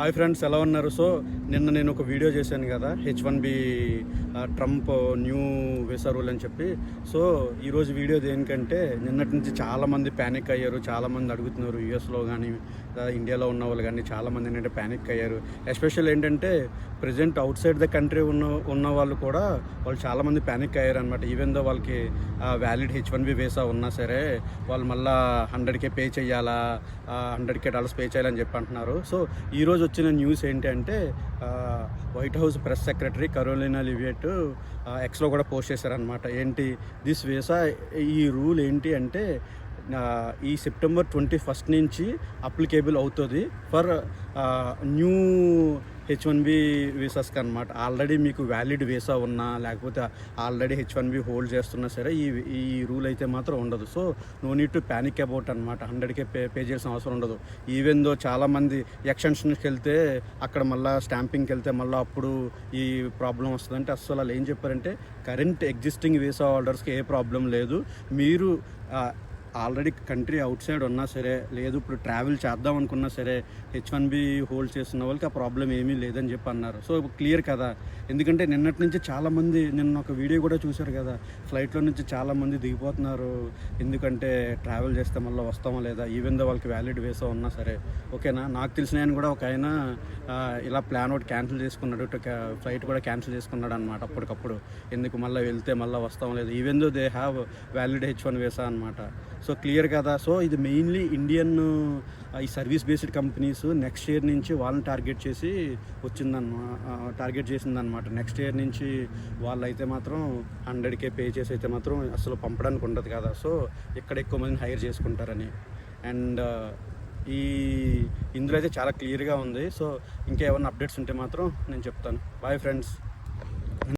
Hi friends, ఎలా ఉన్నారు? So నిన్న నేను ఒక వీడియో చేశాను కదా, H1B Trump new visa rule అని చెప్పి. సో ఈరోజు వీడియో దేనికంటే, నిన్నటి నుంచి చాలామంది ప్యానిక్ అయ్యారు, చాలామంది అడుగుతున్నారు. యూఎస్లో కానీ ఇండియాలో ఉన్న వాళ్ళు కానీ చాలామంది ఏంటంటే ప్యానిక్ అయ్యారు. ఎస్పెషల్ ఏంటంటే present out side the country ఉన్న వాళ్ళు కూడా వాళ్ళు చాలామంది ప్యానిక్ అయ్యారు అనమాట. ఈవెన్ దో వాళ్ళకి వ్యాలిడ్ H1B వీసా ఉన్నా సరే వాళ్ళు మళ్ళీ 100K పే చేయాలా, $100K పే చేయాలని చెప్పి అంటున్నారు. సో ఈరోజు వచ్చిన న్యూస్ ఏంటంటే, White House press secretary Karoline Leavitt ఎక్స్లో కూడా పోస్ట్ చేశారనమాట. ఏంటి దిస్ వీసా, ఈ రూల్ ఏంటి అంటే ఈ సెప్టెంబర్ 21 నుంచి అప్లికేబుల్ అవుతుంది ఫర్ న్యూ H1B వీసాస్కి అనమాట. ఆల్రెడీ మీకు వ్యాలిడ్ వీసా ఉన్నా లేకపోతే ఆల్రెడీ H1B హోల్డ్ చేస్తున్నా సరే ఈ రూల్ అయితే మాత్రం ఉండదు. So no need to panic about అనమాట. 100K పే చేయాల్సిన అవసరం ఉండదు. ఈవెన్ దో చాలామంది ఎక్స్టెన్షన్కి వెళ్తే అక్కడ మళ్ళీ స్టాంపింగ్కి వెళ్తే మళ్ళీ అప్పుడు ఈ ప్రాబ్లం వస్తుందంటే, అసలు వాళ్ళు ఏం చెప్పారంటే కరెంట్ ఎగ్జిస్టింగ్ వీసా హోల్డర్స్కి ఏ ప్రాబ్లం లేదు. మీరు ఆల్రెడీ కంట్రీ అవుట్ సైడ్ ఉన్నా సరే, లేదు ఇప్పుడు ట్రావెల్ చేద్దాం అనుకున్నా సరే, H1B హోల్డ్ చేస్తున్న వాళ్ళకి ఆ ప్రాబ్లం ఏమీ లేదని చెప్పి అన్నారు. సో క్లియర్ కదా. ఎందుకంటే నిన్నటి నుంచి చాలామంది, నిన్న ఒక వీడియో కూడా చూశారు కదా, ఫ్లైట్లో నుంచి చాలామంది దిగిపోతున్నారు. ఎందుకంటే ట్రావెల్ చేస్తే మళ్ళీ వస్తామో లేదా, ఈవెన్ దో వాళ్ళకి వ్యాలిడ్ వీసా ఉన్నా సరే. ఓకేనా, నాకు తెలిసిన ఆయన కూడా ఒక ఆయన ఇలా ప్లాన్ ఒకటి క్యాన్సిల్ చేసుకున్నాడు, ఫ్లైట్ కూడా క్యాన్సిల్ చేసుకున్నాడు అనమాట అప్పటికప్పుడు. ఎందుకు మళ్ళీ వెళ్తే మళ్ళీ వస్తామో లేదా, even though they have valid H1 visa అనమాట. సో క్లియర్ కదా. సో ఇది మెయిన్లీ ఇండియన్ ఈ service based companies next year నుంచి వాళ్ళని టార్గెట్ చేసిందనమాట. నెక్స్ట్ ఇయర్ నుంచి వాళ్ళైతే మాత్రం 100K పే చేసి అయితే మాత్రం అసలు పంపడానికి ఉండదు కదా. సో ఇక్కడ ఎక్కువ మందిని హైర్ చేసుకుంటారని. అండ్ ఇందులో అయితే చాలా క్లియర్గా ఉంది. సో ఇంకేమైనా అప్డేట్స్ ఉంటే మాత్రం నేను చెప్తాను. Bye friends.